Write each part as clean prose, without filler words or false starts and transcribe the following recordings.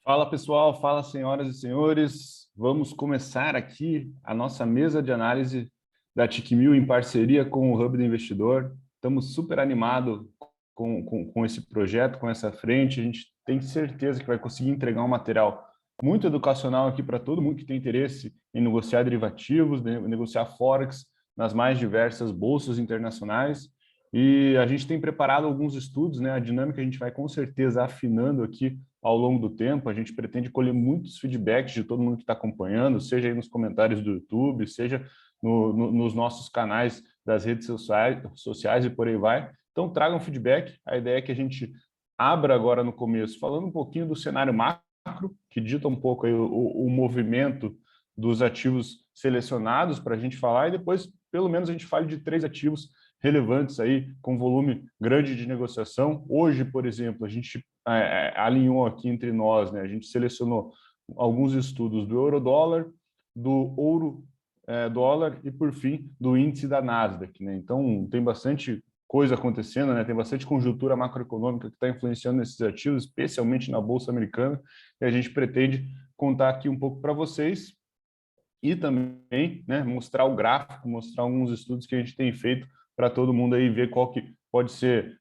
Fala pessoal, fala senhoras e senhores. Vamos começar aqui a nossa mesa de análise da TIC1000 em parceria com o Hub do Investidor. Estamos super animados com esse projeto, com essa frente. A gente tem certeza que vai conseguir entregar um material muito educacional aqui para todo mundo que tem interesse em negociar derivativos, negociar Forex nas mais diversas bolsas internacionais. E a gente tem preparado alguns estudos, né? A dinâmica a gente vai com certeza afinando aqui ao longo do tempo. A gente pretende colher muitos feedbacks de todo mundo que está acompanhando, seja aí nos comentários do YouTube, seja nos nossos canais das redes sociais e por aí vai. Então, tragam feedback. A ideia é que a gente abra agora no começo, falando um pouquinho do cenário macro, que dita um pouco aí o movimento dos ativos selecionados para a gente falar, e depois, pelo menos, a gente fale de 3 ativos relevantes aí, com volume grande de negociação. Hoje, por exemplo, a gente alinhou aqui entre nós, né? A gente selecionou alguns estudos do euro-dólar, do ouro-dólar e, por fim, do índice da Nasdaq, né? Então, tem bastante coisa acontecendo, né? Tem bastante conjuntura macroeconômica que está influenciando esses ativos, especialmente na Bolsa Americana, e a gente pretende contar aqui um pouco para vocês e também, né, mostrar o gráfico, mostrar alguns estudos que a gente tem feito para todo mundo aí ver qual que pode ser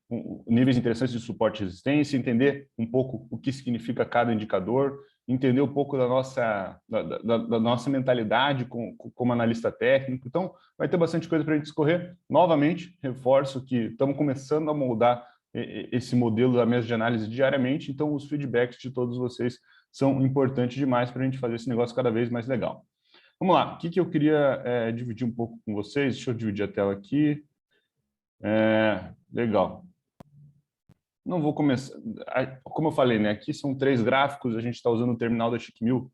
níveis interessantes de suporte e resistência, entender um pouco o que significa cada indicador, entender um pouco da nossa mentalidade como analista técnico. Então, vai ter bastante coisa para a gente escorrer. Novamente, reforço que estamos começando a moldar esse modelo da mesa de análise diariamente, então os feedbacks de todos vocês são importantes demais para a gente fazer esse negócio cada vez mais legal. Vamos lá, o que eu queria dividir um pouco com vocês? Deixa eu dividir a tela aqui. Legal. Não vou começar... Como eu falei, né? Aqui são 3 gráficos, a gente está usando o terminal da TIC1000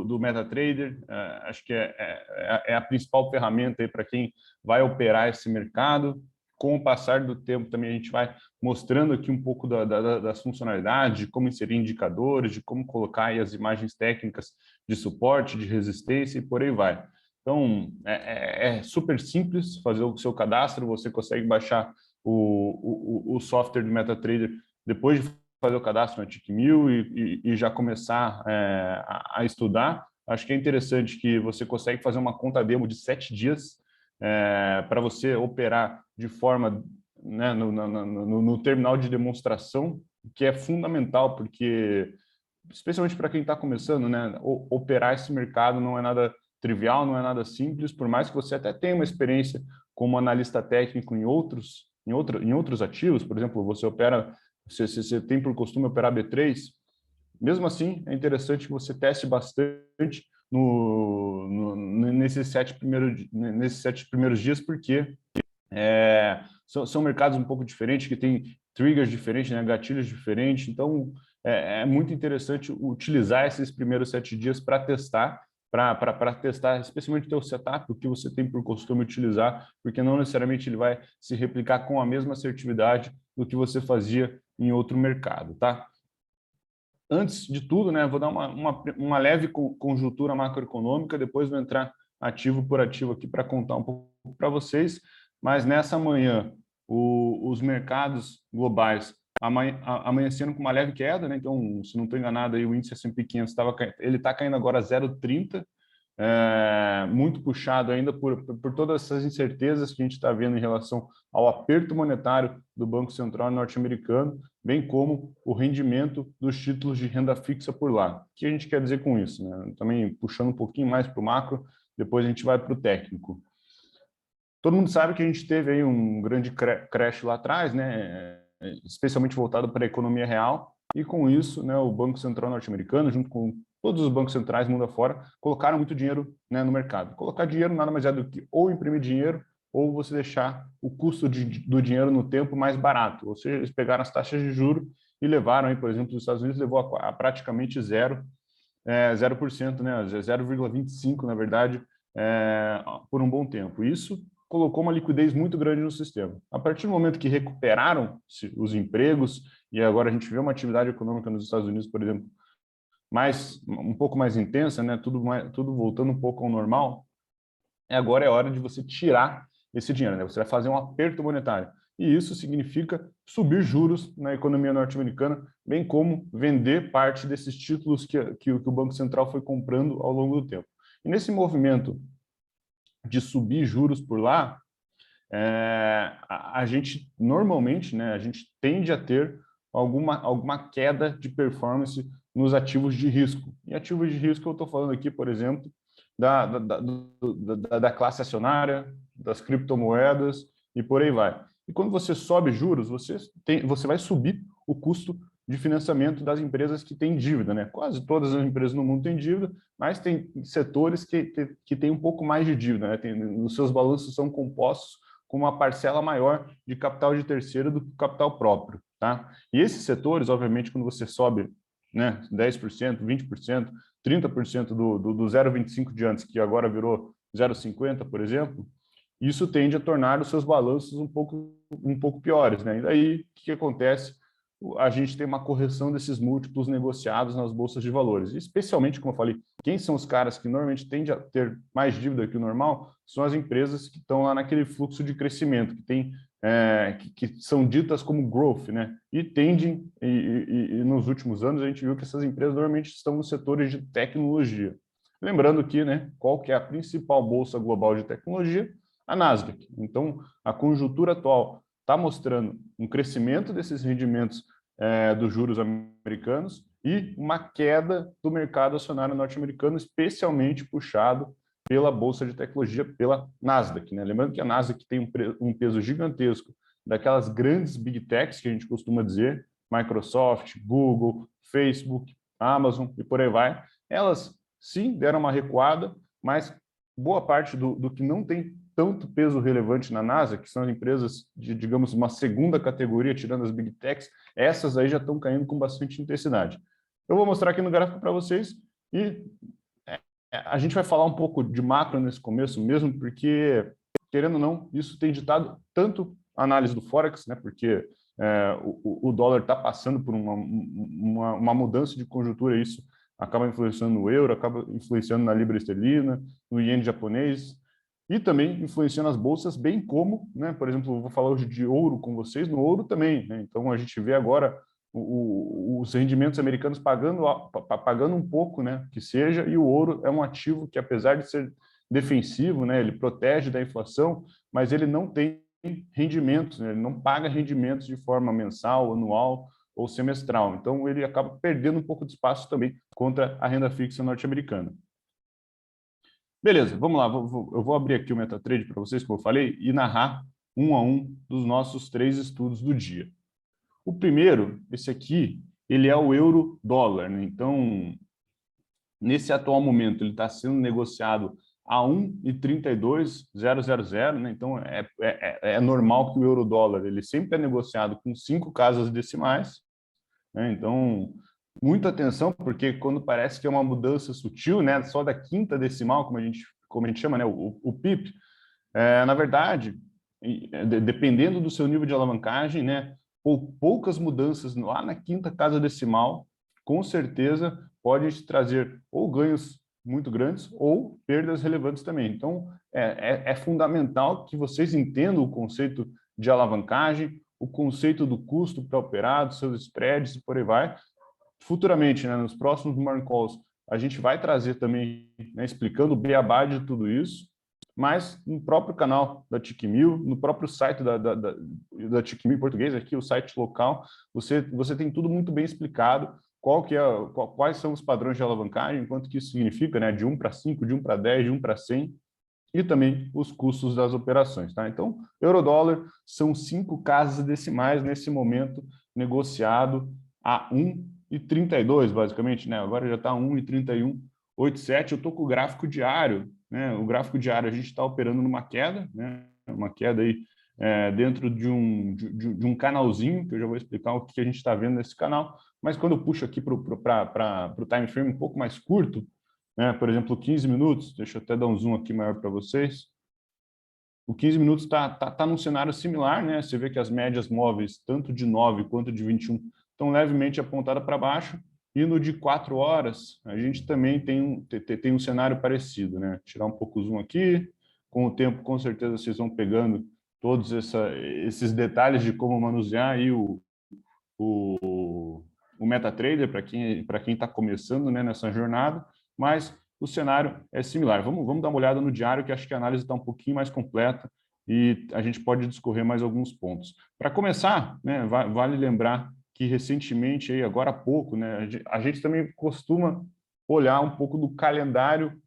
do MetaTrader. Acho que é a principal ferramenta para quem vai operar esse mercado. Com o passar do tempo também a gente vai mostrando aqui um pouco das funcionalidades, de como inserir indicadores, de como colocar aí as imagens técnicas de suporte, de resistência e por aí vai. Então, é super simples fazer o seu cadastro, você consegue baixar o software do MetaTrader depois de fazer o cadastro na TIC1000 e já começar a estudar. Acho que é interessante que você consegue fazer uma conta demo de 7 dias para você operar de forma, né, no terminal de demonstração, que é fundamental, porque, especialmente para quem está começando, né, operar esse mercado não é nada trivial, não é nada simples, por mais que você até tenha uma experiência como analista técnico em outros ativos. Por exemplo, você tem por costume operar B3, mesmo assim, é interessante que você teste bastante nesses 7 primeiros dias, porque são mercados um pouco diferentes, que têm triggers diferentes, né, gatilhos diferentes. Então, é muito interessante utilizar esses primeiros 7 dias para testar, especialmente o teu setup, o que você tem por costume utilizar, porque não necessariamente ele vai se replicar com a mesma assertividade do que você fazia em outro mercado, tá? Antes de tudo, né, vou dar uma leve conjuntura macroeconômica, depois vou entrar ativo por ativo aqui para contar um pouco para vocês, mas nessa manhã os mercados globais amanhecendo com uma leve queda, né? Então, se não estou enganado, aí, o índice S&P 500 ele está caindo agora 0,30, muito puxado ainda por todas essas incertezas que a gente está vendo em relação ao aperto monetário do Banco Central norte-americano, bem como o rendimento dos títulos de renda fixa por lá. O que a gente quer dizer com isso, né? Também puxando um pouquinho mais para o macro, depois a gente vai para o técnico. Todo mundo sabe que a gente teve aí um grande crash lá atrás, né? Especialmente voltado para a economia real, e com isso, né, o Banco Central norte-americano, junto com todos os bancos centrais mundo afora, colocaram muito dinheiro, né, no mercado. Colocar dinheiro nada mais é do que ou imprimir dinheiro ou você deixar o custo do dinheiro no tempo mais barato. Ou seja, eles pegaram as taxas de juros e levaram, aí, por exemplo, os Estados Unidos levou a praticamente 0%, né, 0,25%, na verdade, por um bom tempo. Isso colocou uma liquidez muito grande no sistema. A partir do momento que recuperaram os empregos, e agora a gente vê uma atividade econômica nos Estados Unidos, por exemplo, um pouco mais intensa, né, tudo voltando um pouco ao normal, agora é hora de você tirar esse dinheiro, né? Você vai fazer um aperto monetário. e isso significa subir juros na economia norte-americana, bem como vender parte desses títulos que o Banco Central foi comprando ao longo do tempo. E nesse movimento de subir juros por lá, a gente normalmente, né, a gente tende a ter alguma queda de performance nos ativos de risco. E ativos de risco eu estou falando aqui, por exemplo, da classe acionária, das criptomoedas e por aí vai. E quando você sobe juros, você vai subir o custo de financiamento das empresas que têm dívida, né? Quase todas as empresas no mundo têm dívida, mas tem setores que têm um pouco mais de dívida, né? Os seus balanços são compostos com uma parcela maior de capital de terceiro do que capital próprio, tá? E esses setores, obviamente, quando você sobe, né, 10%, 20%, 30% do 0,25 de antes, que agora virou 0,50, por exemplo, isso tende a tornar os seus balanços um pouco piores, né? E daí, o que acontece? A gente tem uma correção desses múltiplos negociados nas bolsas de valores. Especialmente, como eu falei, quem são os caras que normalmente tendem a ter mais dívida que o normal são as empresas que estão lá naquele fluxo de crescimento, que são ditas como growth, né? E tendem, e nos últimos anos a gente viu que essas empresas normalmente estão nos setores de tecnologia. Lembrando que, né, qual que é a principal bolsa global de tecnologia? A Nasdaq. Então, a conjuntura atual está mostrando um crescimento desses rendimentos dos juros americanos e uma queda do mercado acionário norte-americano, especialmente puxado pela bolsa de tecnologia, pela Nasdaq, né? Lembrando que a Nasdaq tem um peso gigantesco daquelas grandes big techs que a gente costuma dizer, Microsoft, Google, Facebook, Amazon e por aí vai. Elas sim deram uma recuada, mas boa parte do que não tem tanto peso relevante na NASA, que são as empresas de, digamos, uma segunda categoria, tirando as big techs, essas aí já estão caindo com bastante intensidade. Eu vou mostrar aqui no gráfico para vocês e a gente vai falar um pouco de macro nesse começo mesmo, porque, querendo ou não, isso tem ditado tanto a análise do Forex, né, porque o dólar está passando por uma mudança de conjuntura, isso acaba influenciando no euro, acaba influenciando na libra esterlina, no iene japonês, e também influenciando as bolsas, bem como, né, por exemplo, eu vou falar hoje de ouro com vocês, no ouro também, né, então a gente vê agora os rendimentos americanos pagando um pouco, né, que seja, e o ouro é um ativo que, apesar de ser defensivo, né, ele protege da inflação, mas ele não tem rendimentos, né, ele não paga rendimentos de forma mensal, anual ou semestral. Então, ele acaba perdendo um pouco de espaço também contra a renda fixa norte-americana. Beleza, vamos lá. Eu vou abrir aqui o MetaTrader para vocês, como eu falei, e narrar um a um dos nossos 3 estudos do dia. O primeiro, esse aqui, ele é o euro-dólar, né? Então, nesse atual momento, ele está sendo negociado a 1,32000, né? Então, é normal que o euro-dólar ele sempre é negociado com 5 casas decimais, né? Então, muita atenção, porque quando parece que é uma mudança sutil, né? Só da quinta decimal, como a gente chama, né? O PIP, na verdade, dependendo do seu nível de alavancagem, né? Poucas mudanças lá na quinta casa decimal, com certeza pode te trazer ou ganhos muito grandes ou perdas relevantes também. Então, é fundamental que vocês entendam o conceito de alavancagem, o conceito do custo para operar, dos seus spreads e por aí vai. Futuramente, né, nos próximos morning calls, a gente vai trazer também, né, explicando o beabá de tudo isso, mas no próprio canal da TIC1000, no próprio site da TIC1000 em português, aqui o site local, você tem tudo muito bem explicado, quais são os padrões de alavancagem, quanto que isso significa, né, de 1 para 5, de 1 para 10, de 1 para 100, e também os custos das operações, tá? Então, euro-dólar são 5 casas decimais nesse momento negociado a 1,32, basicamente, né? Agora já está 1,3187. Eu estou com o gráfico diário, né? O gráfico diário a gente está operando numa queda, né? Uma queda aí dentro de um canalzinho, que eu já vou explicar o que a gente está vendo nesse canal, mas quando eu puxo aqui para o time frame um pouco mais curto, né? Por exemplo, 15 minutos, deixa eu até dar um zoom aqui maior para vocês. O 15 minutos tá num cenário similar, né? Você vê que as médias móveis, tanto de 9 quanto de 21, estão levemente apontadas para baixo, e no de 4 horas, a gente também tem um cenário parecido, né? Tirar um pouco o zoom aqui, com o tempo, com certeza, vocês vão pegando todos esses detalhes de como manusear aí o MetaTrader para quem está começando, né, nessa jornada, mas o cenário é similar. Vamos dar uma olhada no diário, que acho que a análise está um pouquinho mais completa e a gente pode discorrer mais alguns pontos. Para começar, né, vale lembrar que recentemente, aí, agora há pouco, né, a gente também costuma olhar um pouco do calendário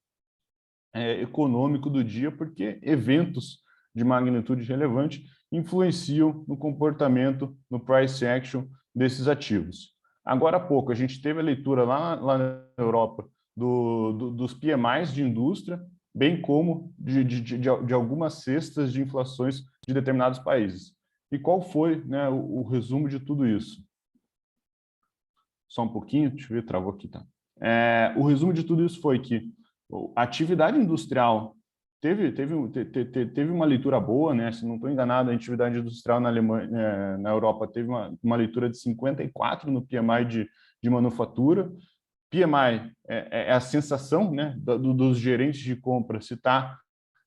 econômico do dia, porque eventos de magnitude relevante influenciam no comportamento, no price action desses ativos. Agora há pouco, a gente teve a leitura lá na Europa dos PMIs de indústria, bem como de algumas cestas de inflações de determinados países. E qual foi, né, o resumo de tudo isso? Só um pouquinho, deixa eu ver, travou aqui, tá? O resumo de tudo isso foi que a atividade industrial teve uma leitura boa, né? Se não estou enganado, a atividade industrial na Alemanha, na Europa teve uma leitura de 54 no PMI de manufatura. PMI é a sensação, né, dos gerentes de compra se está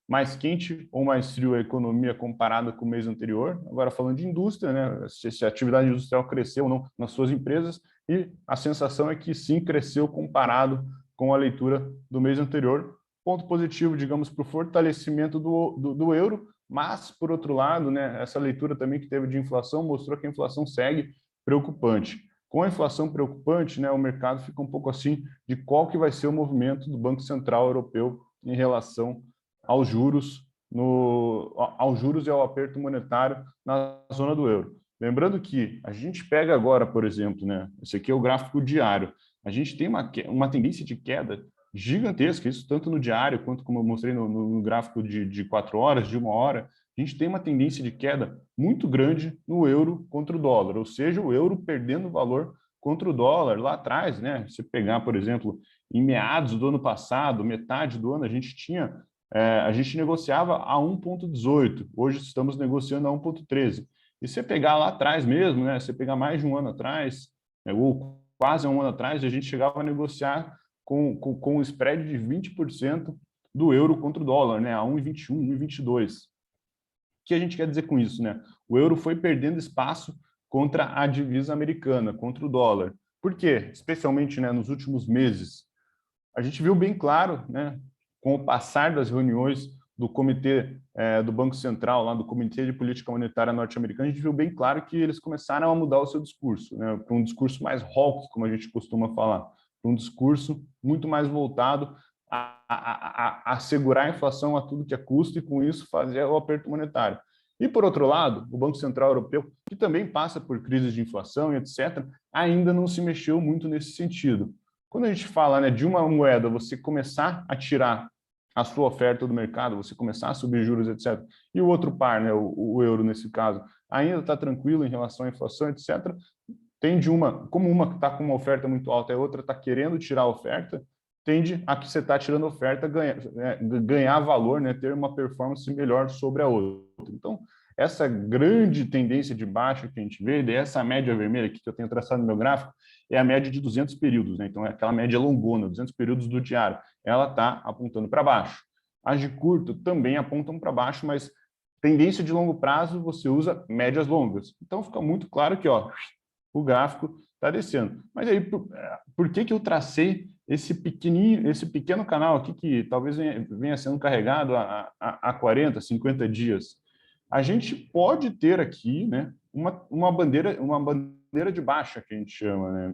mais quente ou mais frio a economia comparada com o mês anterior. Agora, falando de indústria, né, se a atividade industrial cresceu ou não nas suas empresas, e a sensação é que sim, cresceu comparado com a leitura do mês anterior. Ponto positivo, digamos, para o fortalecimento do euro, mas, por outro lado, né, essa leitura também que teve de inflação mostrou que a inflação segue preocupante. Com a inflação preocupante, né, o mercado fica um pouco assim de qual que vai ser o movimento do Banco Central Europeu em relação aos juros, aos juros e ao aperto monetário na zona do euro. Lembrando que a gente pega agora, por exemplo, né, esse aqui é o gráfico diário, a gente tem uma tendência de queda gigantesca, isso tanto no diário quanto como eu mostrei no gráfico de 4 horas, de 1 hora, a gente tem uma tendência de queda muito grande no euro contra o dólar, ou seja, o euro perdendo valor contra o dólar lá atrás, né? Se pegar, por exemplo, em meados do ano passado, metade do ano, a gente negociava a 1,18, hoje estamos negociando a 1,13. E você pegar lá atrás mesmo, né? Você pegar mais de um ano atrás, ou quase um ano atrás, a gente chegava a negociar com um spread de 20% do euro contra o dólar, né? A 1,21, 1,22. O que a gente quer dizer com isso, né? O euro foi perdendo espaço contra a divisa americana, contra o dólar. Por quê? Especialmente, né, nos últimos meses. A gente viu bem claro, né, com o passar das reuniões do Comitê do Banco Central, lá do Comitê de Política Monetária norte-americano, a gente viu bem claro que eles começaram a mudar o seu discurso, né, para um discurso mais hawkish, como a gente costuma falar, para um discurso muito mais voltado a segurar a inflação a tudo que é custo e, com isso, fazer o aperto monetário. E, por outro lado, o Banco Central Europeu, que também passa por crises de inflação e etc., ainda não se mexeu muito nesse sentido. Quando a gente fala, né, de uma moeda, você começar a tirar a sua oferta do mercado, você começar a subir juros, etc., e o outro par, né, o euro nesse caso, ainda está tranquilo em relação à inflação, etc., tende como uma está com uma oferta muito alta e a outra está querendo tirar a oferta, tende a que você está tirando a oferta ganhar valor, né, ter uma performance melhor sobre a outra. Então, essa grande tendência de baixa que a gente vê, dessa média vermelha aqui que eu tenho traçado no meu gráfico, é a média de 200 períodos, né? Então é aquela média longona, 200 períodos do diário. Ela está apontando para baixo. As de curto também apontam para baixo, mas tendência de longo prazo você usa médias longas. Então fica muito claro que, ó, o gráfico está descendo. Mas aí, por que eu tracei esse pequeno canal aqui que talvez venha sendo carregado há 40, 50 dias? A gente pode ter aqui, né, uma bandeira de baixa, que a gente chama, né?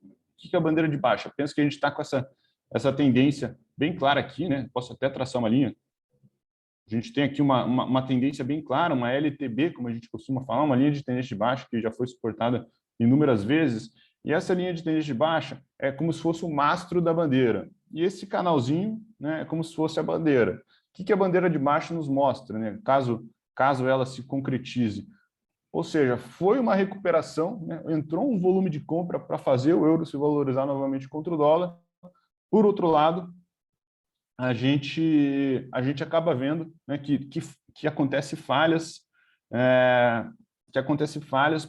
O que é a bandeira de baixa? Penso que a gente está com essa tendência bem clara aqui, né? Posso até traçar uma linha. A gente tem aqui uma tendência bem clara, uma LTB, como a gente costuma falar, uma linha de tendência de baixa que já foi suportada inúmeras vezes. E essa linha de tendência de baixa é como se fosse o mastro da bandeira. E esse canalzinho, né, é como se fosse a bandeira. O que a bandeira de baixa nos mostra, né? Caso ela se concretize. Ou seja, foi uma recuperação, né? Entrou um volume de compra para fazer o euro se valorizar novamente contra o dólar. Por outro lado, a gente acaba vendo, né, que acontece falhas,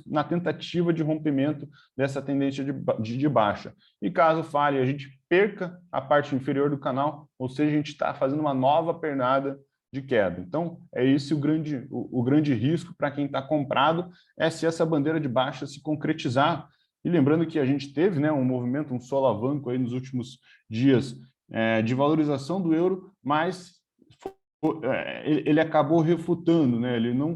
na tentativa de rompimento dessa tendência de baixa. E caso falhe, a gente perca a parte inferior do canal, ou seja, a gente está fazendo uma nova pernada de queda. Então, é esse o grande risco para quem está comprado, é se essa bandeira de baixa se concretizar. E lembrando que a gente teve, né, um movimento, um solavanco aí nos últimos dias de valorização do euro, mas ele acabou refutando, né? Ele não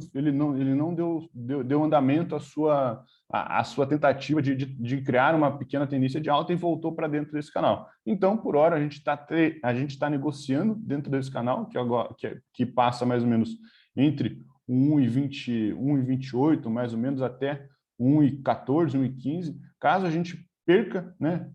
deu andamento à sua tentativa de criar uma pequena tendência de alta e voltou para dentro desse canal. Então, por hora, a gente tá negociando dentro desse canal, que passa mais ou menos entre 1,20, 1,28, mais ou menos, até 1,14, 1,15. Caso a gente perca, né,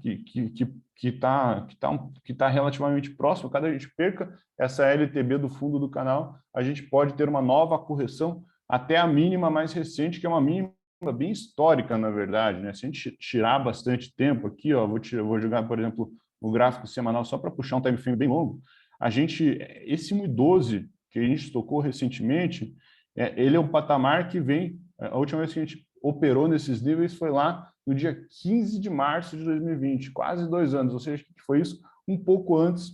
que tá relativamente próximo, caso a gente perca essa LTB do fundo do canal, a gente pode ter uma nova correção até a mínima mais recente, que é uma mínima bem histórica, na verdade, né? Se a gente tirar bastante tempo aqui, ó, vou jogar, por exemplo, o gráfico semanal só para puxar um time frame bem longo, esse 1,12 que a gente tocou recentemente, ele é um patamar que vem, a última vez que a gente operou nesses níveis foi lá no dia 15 de março de 2020, quase 2 anos, ou seja, que foi isso um pouco antes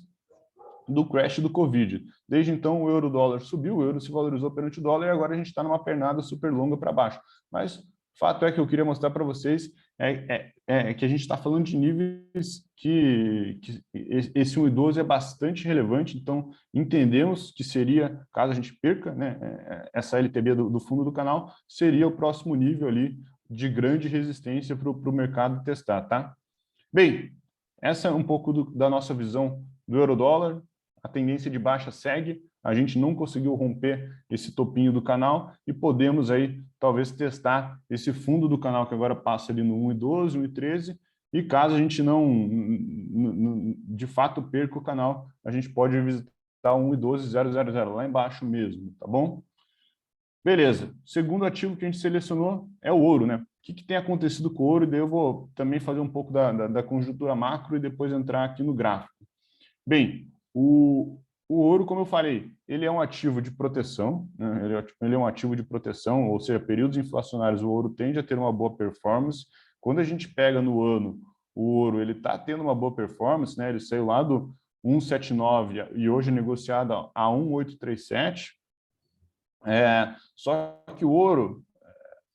do crash do Covid. Desde então, o euro-dólar subiu, o euro se valorizou perante o dólar e agora a gente está numa pernada super longa para baixo. Mas o fato é que eu queria mostrar para vocês que a gente está falando de níveis que esse 1,12 é bastante relevante, então entendemos que seria, caso a gente perca, né, essa LTB do fundo do canal, seria o próximo nível ali de grande resistência para o mercado testar, tá? Bem, essa é um pouco da nossa visão do euro-dólar. A tendência de baixa segue, a gente não conseguiu romper esse topinho do canal e podemos aí talvez testar esse fundo do canal que agora passa ali no 1,12, 1,13, e caso a gente não de fato perca o canal, a gente pode visitar 1,12000 lá embaixo mesmo, tá bom? Beleza. Segundo ativo que a gente selecionou é o ouro, né? O que tem acontecido com o ouro? E daí eu vou também fazer um pouco da conjuntura macro e depois entrar aqui no gráfico. Bem, o ouro, como eu falei, ele é um ativo de proteção, né? Ele é um ativo de proteção, ou seja, períodos inflacionários, o ouro tende a ter uma boa performance. Quando a gente pega no ano, o ouro ele está tendo uma boa performance, né? Ele saiu lá do 1,79 e hoje é negociado a 1,837. Só que o ouro,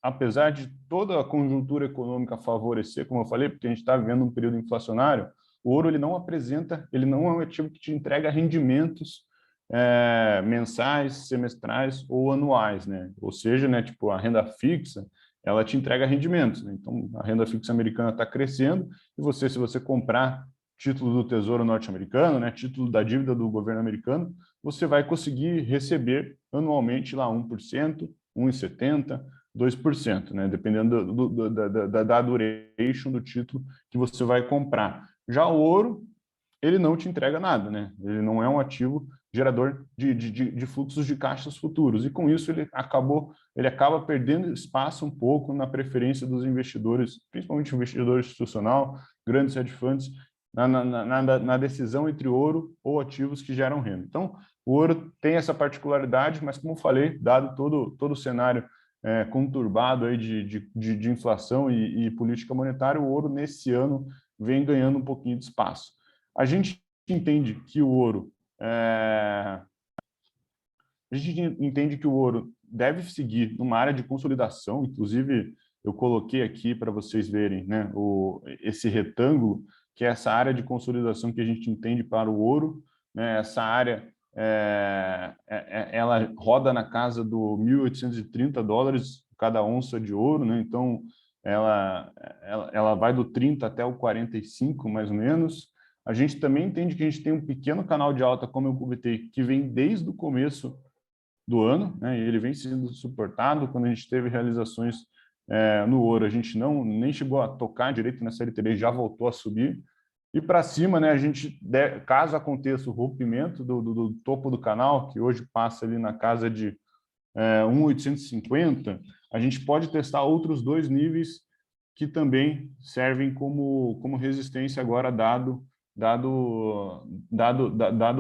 apesar de toda a conjuntura econômica favorecer, como eu falei, porque a gente está vivendo um período inflacionário, o ouro ele não é um ativo que te entrega rendimentos mensais, semestrais ou anuais, né? Ou seja, né, tipo a renda fixa, ela te entrega rendimentos, né? Então a renda fixa americana está crescendo e se você comprar título do Tesouro norte-americano, né, título da dívida do governo americano, você vai conseguir receber anualmente lá 1%, 1,70%, 2%, né? Dependendo da duration do título que você vai comprar. Já o ouro, ele não te entrega nada, né? Ele não é um ativo gerador de fluxos de caixas futuros. E com isso ele acaba perdendo espaço um pouco na preferência dos investidores, principalmente investidor institucional, grandes hedge funds, na decisão entre ouro ou ativos que geram renda. Então, o ouro tem essa particularidade, mas como eu falei, dado todo o cenário conturbado aí de inflação e política monetária, o ouro nesse ano vem ganhando um pouquinho de espaço. A gente entende que o ouro deve seguir numa área de consolidação, inclusive eu coloquei aqui para vocês verem, né, esse retângulo, que é essa área de consolidação que a gente entende para o ouro, né, essa área ela roda na casa do $1.830 cada onça de ouro, né? Então ela vai do 30 até o 45, mais ou menos. A gente também entende que a gente tem um pequeno canal de alta, como eu comentei, que vem desde o começo do ano, né? E ele vem sendo suportado. Quando a gente teve realizações no ouro, a gente nem chegou a tocar direito nessa LTB, já voltou a subir. E para cima, né, caso aconteça o rompimento do topo do canal, que hoje passa ali na casa de 1.850, a gente pode testar outros 2 níveis que também servem como resistência agora, dado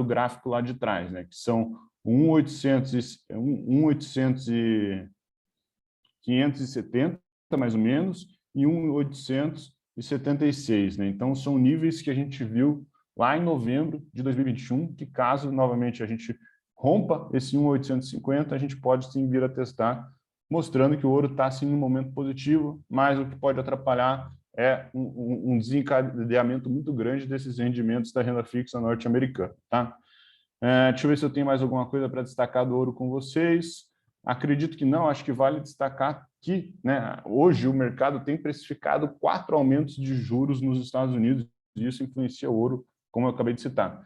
o gráfico lá de trás, né, que são 1.800 e 570, mais ou menos, e 1.876, né? Então, são níveis que a gente viu lá em novembro de 2021, que caso, novamente, a gente rompa esse 1.850, a gente pode sim vir a testar, mostrando que o ouro está sim em um momento positivo, mas o que pode atrapalhar é um desencadeamento muito grande desses rendimentos da renda fixa norte-americana, tá? Deixa eu ver se eu tenho mais alguma coisa para destacar do ouro com vocês. Acredito que não, acho que vale destacar que, né, hoje o mercado tem precificado 4 aumentos de juros nos Estados Unidos, e isso influencia o ouro, como eu acabei de citar.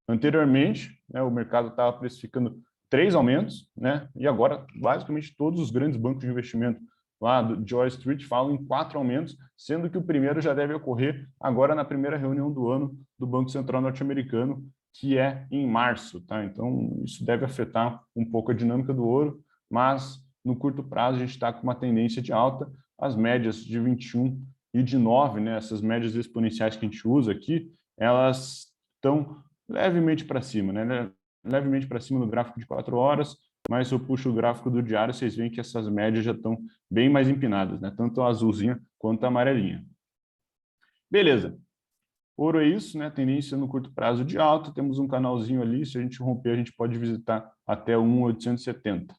Anteriormente, né, o mercado estava precificando 3 aumentos, né, e agora, basicamente, todos os grandes bancos de investimento lá de Wall Street falam em 4 aumentos, sendo que o primeiro já deve ocorrer agora na primeira reunião do ano do Banco Central norte-americano, que é em março, tá? Então, isso deve afetar um pouco a dinâmica do ouro, mas no curto prazo a gente está com uma tendência de alta. As médias de 21 e de 9, né, essas médias exponenciais que a gente usa aqui, elas estão levemente para cima, né? Levemente para cima no gráfico de 4 horas, mas se eu puxo o gráfico do diário, vocês veem que essas médias já estão bem mais empinadas, né? Tanto a azulzinha quanto a amarelinha. Beleza. Ouro é isso, né? Tendência no curto prazo de alta. Temos um canalzinho ali. Se a gente romper, a gente pode visitar até 1.870.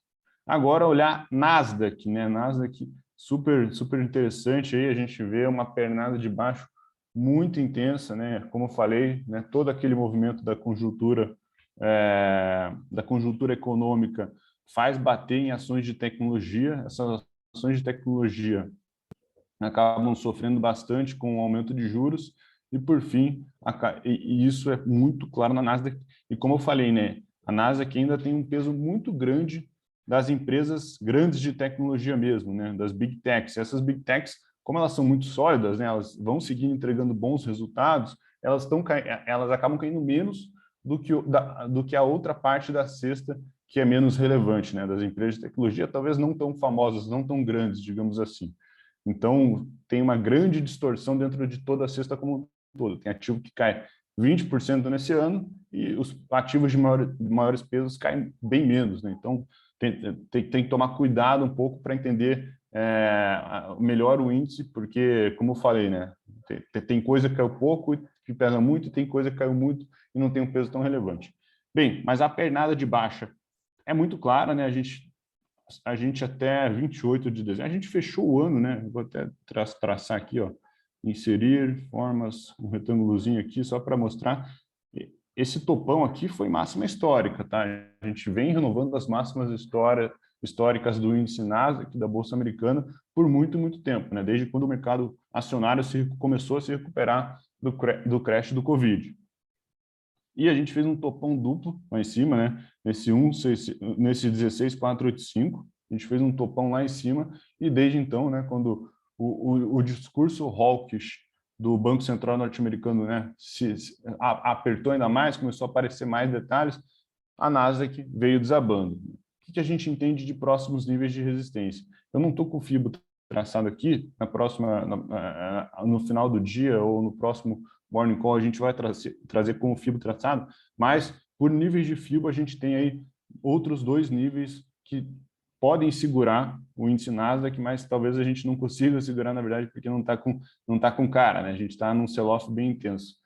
Agora, olhar Nasdaq, né? Nasdaq super interessante. Aí a gente vê uma pernada de baixo muito intensa, né? Como eu falei, né? Todo aquele movimento da conjuntura econômica faz bater em ações de tecnologia. Essas ações de tecnologia acabam sofrendo bastante com o aumento de juros. E, por fim, e isso é muito claro na Nasdaq. E como eu falei, né, a Nasdaq ainda tem um peso muito grande das empresas grandes de tecnologia mesmo, né, das Big Techs. Essas Big Techs, como elas são muito sólidas, né, elas vão seguir entregando bons resultados, elas acabam caindo menos do que a outra parte da cesta que é menos relevante, né, das empresas de tecnologia, talvez não tão famosas, não tão grandes, digamos assim. Então, tem uma grande distorção dentro de toda a cesta como um todo. Tem ativo que cai 20% nesse ano e os ativos de maiores pesos caem bem menos, né? Então, tem que tomar cuidado um pouco para entender melhor o índice, porque, como eu falei, né, tem coisa que caiu pouco, que pesa muito, e tem coisa que caiu muito e não tem um peso tão relevante. Bem, mas a pernada de baixa é muito clara, né? A gente até 28 de dezembro, a gente fechou o ano, né? Vou até traçar aqui, ó, inserir formas, um retângulozinho aqui, só para mostrar. Esse topão aqui foi máxima histórica, tá? A gente vem renovando as máximas históricas do índice Nasdaq, da Bolsa Americana, por muito tempo, né? Desde quando o mercado acionário começou a se recuperar do crash do Covid. E a gente fez um topão duplo lá em cima, né? Nesse 16,485, a gente fez um topão lá em cima, e desde então, né, quando o discurso hawkish do Banco Central norte-americano, né, apertou ainda mais, começou a aparecer mais detalhes, a Nasdaq veio desabando. O que a gente entende de próximos níveis de resistência? Eu não estou com o FIBO traçado aqui, no final do dia ou no próximo Morning Call a gente vai trazer com o FIBO traçado, mas por níveis de FIBO a gente tem aí outros 2 níveis que podem segurar o índice Nasdaq, mas talvez a gente não consiga segurar, na verdade, porque não tá com cara, né? A gente está num sell-off bem intenso.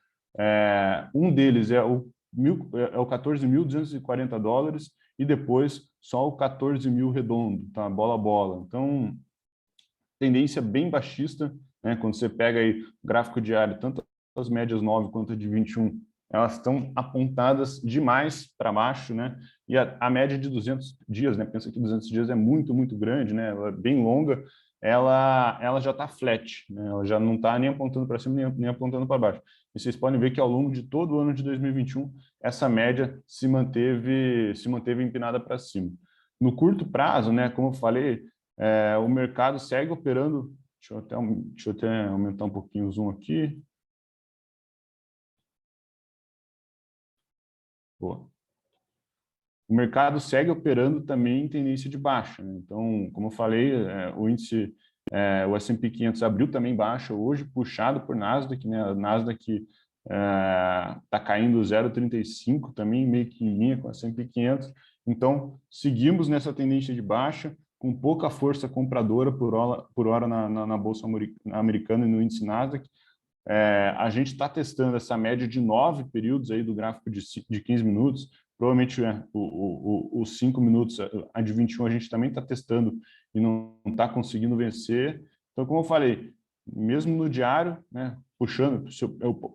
Um deles é o 14.240 dólares e depois só o 14 mil redondo, tá? Bola a bola. Então, tendência bem baixista, né? Quando você pega aí o gráfico diário, tanto as médias 9 quanto a de 21, elas estão apontadas demais para baixo, né? E a média de 200 dias, né? Pensa que 200 dias é muito grande, né? Ela é bem longa, ela já está flat, né? Ela já não está nem apontando para cima, nem apontando para baixo. E vocês podem ver que ao longo de todo o ano de 2021, essa média se manteve empinada para cima. No curto prazo, né? Como eu falei, o mercado segue operando. Deixa eu até aumentar um pouquinho o zoom aqui. Boa. O mercado segue operando também em tendência de baixa, né? Então, como eu falei, o índice, o S&P 500 abriu também baixa hoje, puxado por Nasdaq, né? A Nasdaq está caindo 0,35 também, meio que em linha com o S&P 500. Então, seguimos nessa tendência de baixa, com pouca força compradora por hora na Bolsa Americana e no índice Nasdaq. A gente está testando essa média de 9 períodos aí do gráfico de 15 minutos, provavelmente os 5 minutos, a de 21 a gente também está testando e não está conseguindo vencer. Então, como eu falei, mesmo no diário, né, puxando,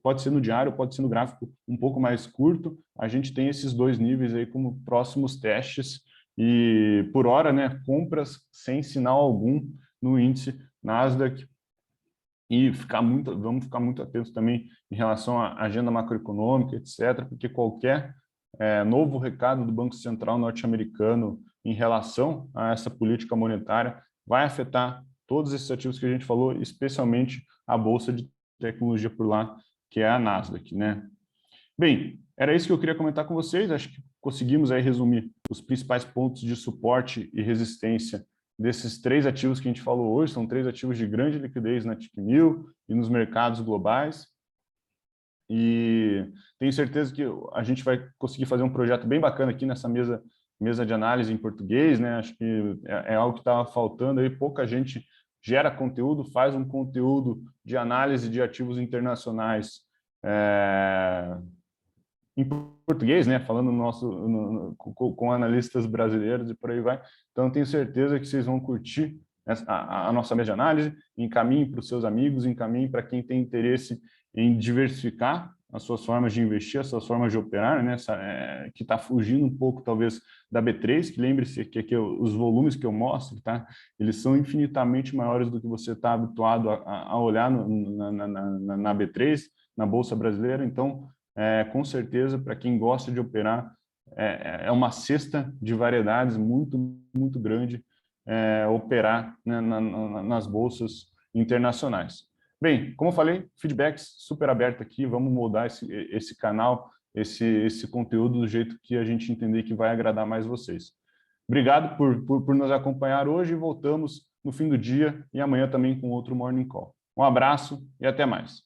pode ser no diário, pode ser no gráfico um pouco mais curto, a gente tem esses dois níveis aí como próximos testes e, por hora, né, compras sem sinal algum no índice Nasdaq. E vamos ficar muito atentos também em relação à agenda macroeconômica, etc., porque qualquer novo recado do Banco Central norte-americano em relação a essa política monetária vai afetar todos esses ativos que a gente falou, especialmente a Bolsa de Tecnologia por lá, que é a Nasdaq, né? Bem, era isso que eu queria comentar com vocês. Acho que conseguimos aí resumir os principais pontos de suporte e resistência desses 3 ativos que a gente falou hoje. São 3 ativos de grande liquidez na TIC1000 e nos mercados globais. E tenho certeza que a gente vai conseguir fazer um projeto bem bacana aqui nessa mesa de análise em português, né? Acho que é algo que estava faltando aí. Pouca gente gera conteúdo, faz um conteúdo de análise de ativos internacionais em português, né? Falando com analistas brasileiros e por aí vai. Então, tenho certeza que vocês vão curtir a nossa mesa de análise. Encaminhe para os seus amigos, encaminhe para quem tem interesse em diversificar as suas formas de investir, as suas formas de operar, né? Que está fugindo um pouco, talvez, da B3, que lembre-se que os volumes que eu mostro, tá? Eles são infinitamente maiores do que você está habituado a olhar na B3, na Bolsa Brasileira. Então, com certeza, para quem gosta de operar, é uma cesta de variedades muito, muito grande operar, né, nas bolsas internacionais. Bem, como eu falei, feedbacks super aberto aqui, vamos moldar esse canal, esse conteúdo do jeito que a gente entender que vai agradar mais vocês. Obrigado por nos acompanhar hoje e voltamos no fim do dia e amanhã também com outro Morning Call. Um abraço e até mais.